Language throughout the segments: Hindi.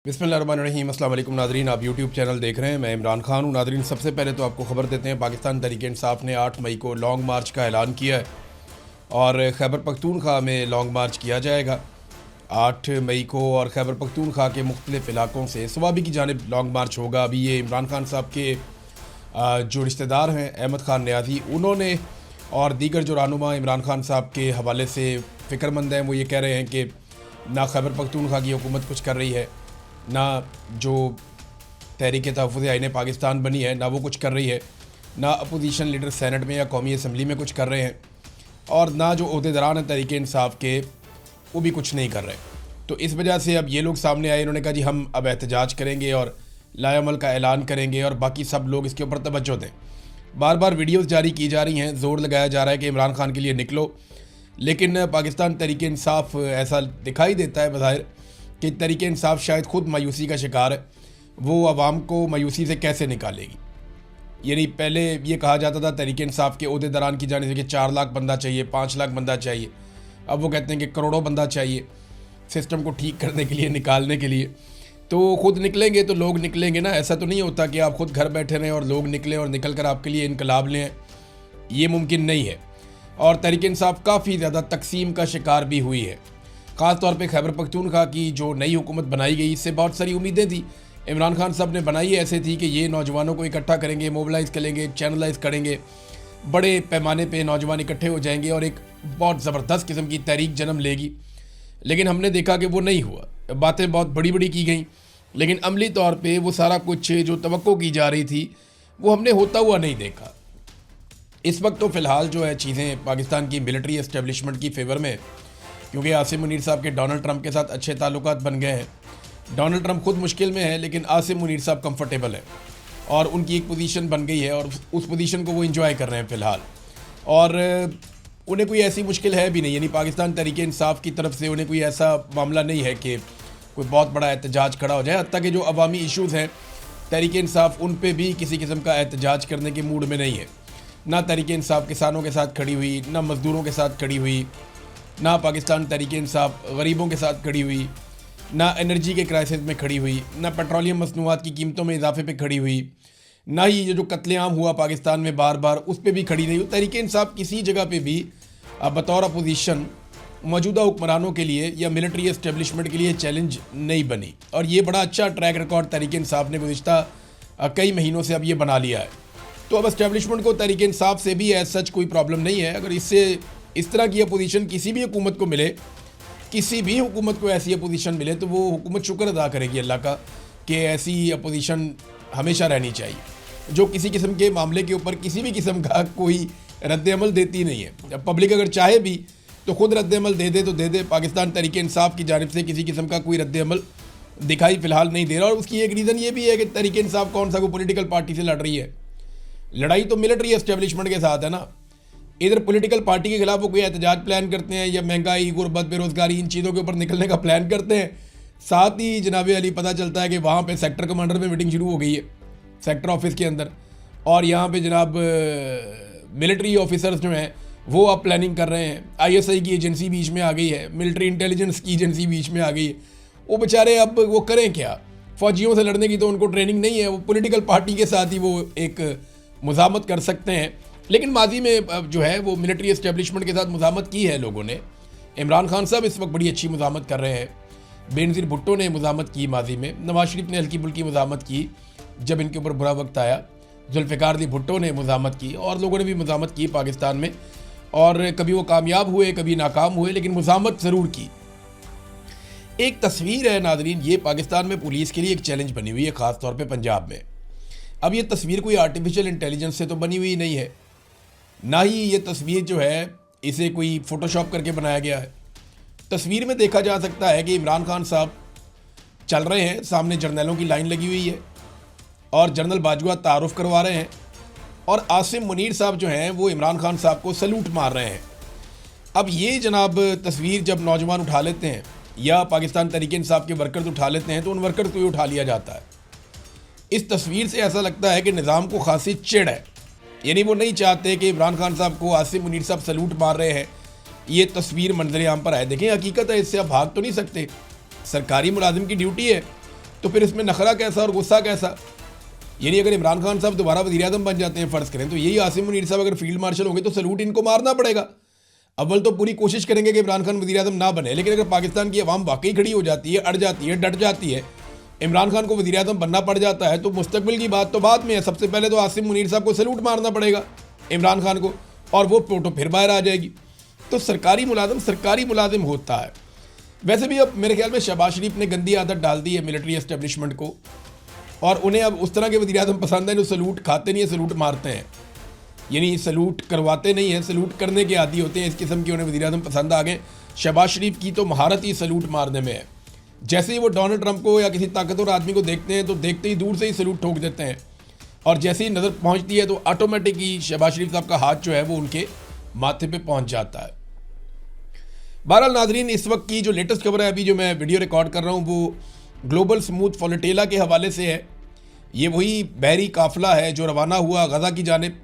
बिस्मिल्लाहिर्रहमानिर्रहीम। अस्सलाम वालेकुम नादरीन, आप यूट्यूब चैनल देख रहे हैं। मैं इमरान खान हूँ। नादरीन, सबसे पहले तो आपको ख़बर देते हैं, पाकिस्तान तहरीक-ए-इंसाफ ने 8 मई को लॉन्ग मार्च का ऐलान किया है और खैबर पख्तूनख्वा में लॉन्ग मार्च किया जाएगा 8 मई को। और खैबर पख्तूनख्वा के मुख्तलिफ़ इलाकों से स्वाबी की जानिब लॉन्ग मार्च होगा। अभी ये इमरान खान साहब के जो रिश्तेदार हैं अहमद खान न्याज़ी, उन्होंने और दीगर जो रहनुमा इमरान खान साहब के हवाले से फ़िक्रमंद हैं, वो ये कह रहे हैं कि ना खैबर पख्तूनख्वा की हुकूमत कुछ कर रही है, ना जो तहरीक तहफ़्फ़ुज़ आईन पाकिस्तान बनी है ना वो कुछ कर रही है, ना अपोजिशन लीडर सेनेट में या कौमी असम्बली में कुछ कर रहे हैं, और ना जो अहदेदारान हैं तहरीक इंसाफ के वो भी कुछ नहीं कर रहे। तो इस वजह से अब ये लोग सामने आए, इन्होंने कहा जी हम अब एहतजाज करेंगे और लाएअमल का ऐलान करेंगे और बाकी सब लोग इसके ऊपर तवज्जो दें। बार बार वीडियोज़ जारी की जा रही हैं, ज़ोर लगाया जा रहा है कि इमरान खान के लिए निकलो, लेकिन पाकिस्तान तहरीक इंसाफ ऐसा दिखाई देता है बज़ाहिर कि तहरीक इंसाफ शायद ख़ुद मायूसी का शिकार है। वो आवाम को मायूसी से कैसे निकालेगी? यानी पहले ये कहा जाता था तहरीक इंसाफ के ओहदेदारान की जाने से कि 4 लाख बंदा चाहिए, 5 लाख बंदा चाहिए। अब वो कहते हैं कि करोड़ों बंदा चाहिए सिस्टम को ठीक करने के लिए, निकालने के लिए। तो ख़ुद निकलेंगे तो लोग निकलेंगे ना। ऐसा तो नहीं होता कि आप ख़ुद घर बैठे रहें और लोग निकलें और निकल कर आपके लिए इनकलाब लें, ये मुमकिन नहीं है। और तहरीक इंसाफ काफ़ी ज़्यादा तकसीम का शिकार भी हुई है। ख़ास तौर पे खैबर पख्तूनख्वा की जो नई हुकूमत बनाई गई, इससे बहुत सारी उम्मीदें थी। इमरान खान साहब ने बनाई ऐसे थी कि ये नौजवानों को इकट्ठा करेंगे, मोबिलाइज़ करेंगे, चैनलाइज करेंगे, बड़े पैमाने पे नौजवान इकट्ठे हो जाएंगे और एक बहुत ज़बरदस्त किस्म की तहरीक जन्म लेगी। लेकिन हमने देखा कि वो नहीं हुआ। बातें बहुत बड़ी बड़ी की गई, लेकिन अमली तौर पर वो सारा कुछ जो तवक्को की जा रही थी वो हमने होता हुआ नहीं देखा। इस वक्त तो फ़िलहाल जो है चीज़ें पाकिस्तान की मिलिट्री एस्टेब्लिशमेंट की फेवर में, क्योंकि आसिम मुनीर साहब के डोनाल्ड ट्रंप के साथ अच्छे ताल्लुकात बन गए हैं। डोनाल्ड ट्रंप खुद मुश्किल में है, लेकिन आसिम मुनीर साहब कंफर्टेबल है और उनकी एक पोजीशन बन गई है और उस पोजीशन को वो एंजॉय कर रहे हैं फ़िलहाल। और उन्हें कोई ऐसी मुश्किल है भी नहीं, यानी पाकिस्तान तहरीक इंसाफ की तरफ से उन्हें कोई ऐसा मामला नहीं है कि कोई बहुत बड़ा एहतजाज खड़ा हो जाए। हत्ता कि जो अवामी इशूज़ हैं तहरीक इंसाफ उन पर भी किसी किस्म का एहतजाज करने के मूड में नहीं है। ना तहरीक इंसाफ किसानों के साथ खड़ी हुई, ना मज़दूरों के साथ खड़ी हुई, ना पाकिस्तान तहरीक इंसाफ गरीबों के साथ खड़ी हुई, ना एनर्जी के क्राइसिस में खड़ी हुई, ना पेट्रोलियम मसनूआत की कीमतों में इजाफे पे खड़ी हुई, ना ही ये जो कत्लेआम हुआ पाकिस्तान में बार बार उस पर भी खड़ी नहीं हुई। तहरीक इंसाफ किसी जगह पे भी बतौर अपोजिशन मौजूदा हुक्मरानों के लिए या मिलिट्री एस्टेब्लिशमेंट के लिए चैलेंज नहीं बनी। और ये बड़ा अच्छा ट्रैक रिकॉर्ड तहरीक इंसाफ ने गुज़िश्ता कई महीनों से अब ये बना लिया है। तो अब एस्टेब्लिशमेंट को तहरीक इंसाफ से भी एज सच कोई प्रॉब्लम नहीं है। अगर इससे इस तरह की अपोजिशन किसी भी हुकूमत को मिले, किसी भी हुकूमत को ऐसी अपोजिशन मिले, तो वो हुकूमत शुक्र अदा करेगी अल्लाह का कि ऐसी अपोजिशन हमेशा रहनी चाहिए जो किसी किस्म के मामले के ऊपर किसी भी किस्म का कोई रद्द-ए-अमल देती नहीं है। पब्लिक अगर चाहे भी तो ख़ुद रद्द-ए-अमल दे दे तो दे दे। पाकिस्तान तहरीक इंसाफ की जानिब से किसी किस्म का कोई रद्द-ए-अमल दिखाई फ़िलहाल नहीं दे रहा। और उसकी एक रीज़न ये भी है कि तहरीक इंसाफ कौन सा कोई पॉलिटिकल पार्टी से लड़ रही है। लड़ाई तो मिलिट्री एस्टेब्लिशमेंट के साथ है ना। इधर पॉलिटिकल पार्टी के खिलाफ वो कोई एहतजाज प्लान करते हैं या महंगाई, गुर्बत, बेरोज़गारी, इन चीज़ों के ऊपर निकलने का प्लान करते हैं। साथ ही जनाब अली पता चलता है कि वहाँ पे सेक्टर कमांडर में मीटिंग शुरू हो गई है सेक्टर ऑफिस के अंदर, और यहाँ पे जनाब मिलिट्री ऑफिसर्स जो हैं वो अब प्लानिंग कर रहे हैं। ISI की एजेंसी बीच में आ गई है, मिलिट्री इंटेलिजेंस की एजेंसी बीच में आ गई है। वो बेचारे अब वो करें क्या? फ़ौजियों से लड़ने की तो उनको ट्रेनिंग नहीं है। वो पॉलिटिकल पार्टी के साथ ही वो एक मुज़ामत कर सकते हैं। लेकिन माजी में जो है वो मिलिट्री एस्टेब्लिशमेंट के साथ मुज़ामत की है लोगों ने। इमरान खान साहब इस वक्त बड़ी अच्छी मुज़ामत कर रहे हैं। बेनज़ीर भुट्टो ने मुज़ामत की माजी में, नवाज शरीफ ने हल्की फुल्की मुज़ामत की जब इनके ऊपर बुरा वक्त आया, जुल्फ़िकार अली भुट्टो ने मुज़ामत की और लोगों ने भी मुज़ामत की पाकिस्तान में। और कभी वो कामयाब हुए, कभी नाकाम हुए, लेकिन मुज़ामत ज़रूर की। एक तस्वीर है नाज़रीन, ये पाकिस्तान में पुलिस के लिए एक चैलेंज बनी हुई है, ख़ास तौर पर पंजाब में। अब ये तस्वीर कोई आर्टिफिशियल इंटेलिजेंस से तो बनी हुई नहीं है, ना ही ये तस्वीर जो है इसे कोई फ़ोटोशॉप करके बनाया गया है। तस्वीर में देखा जा सकता है कि इमरान खान साहब चल रहे हैं, सामने जर्नलों की लाइन लगी हुई है और जनरल बाजवा तारुफ करवा रहे हैं और आसिम मुनीर साहब जो हैं वो इमरान खान साहब को सलूट मार रहे हैं। अब ये जनाब तस्वीर जब नौजवान उठा लेते हैं या पाकिस्तान तहरीक इंसाफ के वर्कर्स उठा लेते हैं तो उन वर्कर्स को ही उठा लिया जाता है। इस तस्वीर से ऐसा लगता है कि निज़ाम को खासी चिढ़ है, यानी वो नहीं चाहते कि इमरान खान साहब को आसिम मुनीर साहब सलूट मार रहे हैं, ये तस्वीर मंजर आम पर आए। देखें, हकीकत है, इससे आप भाग तो नहीं सकते, सरकारी मुलाजिम की ड्यूटी है। तो फिर इसमें नखरा कैसा और गुस्सा कैसा? यानी अगर इमरान खान साहब दोबारा वज़ीर-ए-आज़म बन जाते हैं फ़र्ज़ करें, तो यही आसिम मुनीर साहब अगर फील्ड मार्शल होंगे तो सैल्यूट इनको मारना पड़ेगा। अव्वल तो पूरी कोशिश करेंगे कि इमरान खान वज़ीर-ए-आज़म ना बने, लेकिन अगर पाकिस्तान की अवाम वाकई खड़ी हो जाती है, अड़ जाती है, डट जाती है, इमरान खान को वज़ीर-ए-आज़म बनना पड़ जाता है, तो मुस्तकबिल की बात तो बाद में है। सबसे पहले तो आसिम मुनीर साहब को सैल्यूट मारना पड़ेगा इमरान खान को, और वो फोटो फिर बाहर आ जाएगी। तो सरकारी मुलाजिम होता है। वैसे भी अब मेरे ख्याल में शहबाज शरीफ ने गंदी आदत डाल दी है मिलिट्री एस्टेब्लिशमेंट को, और उन्हें अब उस तरह के वज़ीर-ए-आज़म पसंद है जो सैल्यूट खाते नहीं है, सैल्यूट मारते हैं। यानी सैल्यूट करवाते नहीं हैं, सैल्यूट करने के आदी होते हैं। इस किस्म के उन्हें वज़ीर-ए-आज़म पसंद आ गए। शहबाज शरीफ की तो महारत ही सैल्यूट मारने में है। जैसे ही वो डोनाल्ड ट्रंप को या किसी ताकतवर आदमी को देखते हैं तो देखते ही दूर से ही सैल्यूट ठोक देते हैं, और जैसे ही नज़र पहुंचती है तो ऑटोमेटिक ही शहबाज शरीफ साहब का हाथ जो है वो उनके माथे पे पहुंच जाता है। बहरहाल नाज़रीन, इस वक्त की जो लेटेस्ट खबर है, अभी जो मैं वीडियो रिकॉर्ड कर रहा हूँ, वो ग्लोबल स्मूथ फॉल्टेला के हवाले से है। ये वही बहरी काफ़िला है जो रवाना हुआ गज़ा की जानिब,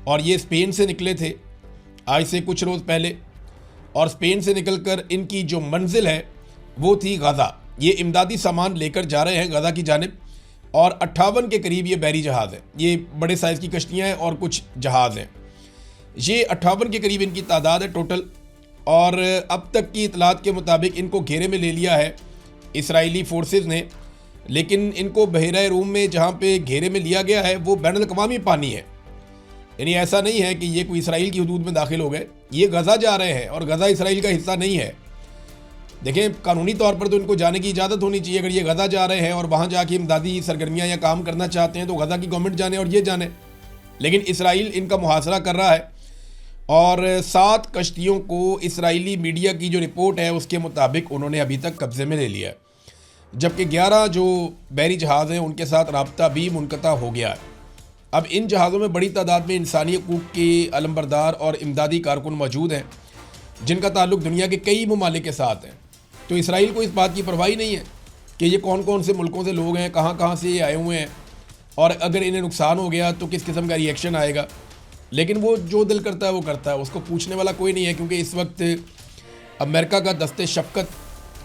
और ये स्पेन से निकले थे आज से कुछ रोज़ पहले, और स्पेन से निकलकर इनकी जो मंजिल है वो थी गज़ा। ये इमदादी सामान लेकर जा रहे हैं गज़ा की जानिब, और 58 के करीब ये बहरी जहाज़ है। ये बड़े साइज़ की कश्तियाँ हैं और कुछ जहाज़ हैं। ये 58 के करीब इनकी तादाद है टोटल, और अब तक की इतलात के मुताबिक इनको घेरे में ले लिया है इसराइली फोर्सेस ने। लेकिन इनको बहरा रूम में जहाँ पे घेरे में लिया गया है वो बैनुल अक़वामी पानी है। यानी ऐसा नहीं है कि ये कोई इसराइल की हदूद में दाखिल हो गए, ये गज़ा जा रहे हैं, और गज़ा इसराइल का हिस्सा नहीं है। देखें, कानूनी तौर पर तो इनको जाने की इजाज़त होनी चाहिए। अगर ये गज़ा जा रहे हैं और वहाँ जाके इमदादी सरगर्मियाँ या काम करना चाहते हैं तो गज़ा की गवर्नमेंट जाने और ये जाने, लेकिन इसराइल इनका मुहासरा कर रहा है। और 7 कश्तियों को इसराइली मीडिया की जो रिपोर्ट है उसके मुताबिक उन्होंने अभी तक कब्ज़े में ले लिया है, जबकि 11 जो बहरी जहाज़ हैं उनके साथ राब्ता भी मुनक़ता हो गया है। अब इन जहाज़ों में बड़ी तादाद में इंसानी हकूक़ के अलमबरदार और इमदादी कारकुन मौजूद हैं, जिनका ताल्लुक़ दुनिया के कई ममालिक के साथ है। तो इसराइल को इस बात की परवाह नहीं है कि ये कौन कौन से मुल्कों से लोग हैं, कहाँ कहाँ से ये आए हुए हैं, और अगर इन्हें नुकसान हो गया तो किस किस्म का रिएक्शन आएगा। लेकिन वो जो दिल करता है वो करता है, उसको पूछने वाला कोई नहीं है, क्योंकि इस वक्त अमेरिका का दस्ते शफ़क़त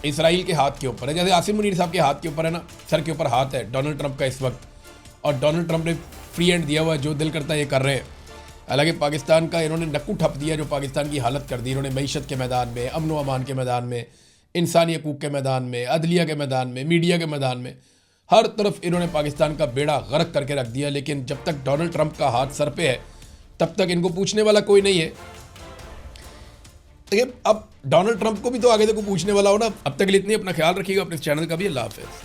इसराइल के हाथ के ऊपर है। जैसे आसिम मुनीर साहब के हाथ के ऊपर है ना, सर के ऊपर हाथ है डोनाल्ड ट्रंप का इस वक्त, और डोनाल्ड ट्रंप ने फ्री हैंड दिया हुआ है, जो दिल करता है ये कर रहे हैं। हालांकि पाकिस्तान का इन्होंने नक्कू ठप दिया, जो पाकिस्तान की हालत कर दी इन्होंने मईशत के मैदान में, अमन व अमान के मैदान में, इंसानी हकूक़ के मैदान में, अदलिया के मैदान में, मीडिया के मैदान में, हर तरफ इन्होंने पाकिस्तान का बेड़ा गर्क करके रख दिया। लेकिन जब तक डोनाल्ड ट्रंप का हाथ सर पे है तब तक इनको पूछने वाला कोई नहीं है। देखिए, अब डोनाल्ड ट्रंप को भी तो आगे देखो पूछने वाला हो ना। अब तक के लिए इतनी, अपना ख्याल रखिएगा, अपने चैनल का भी। अल्लाह हाफ़िज़।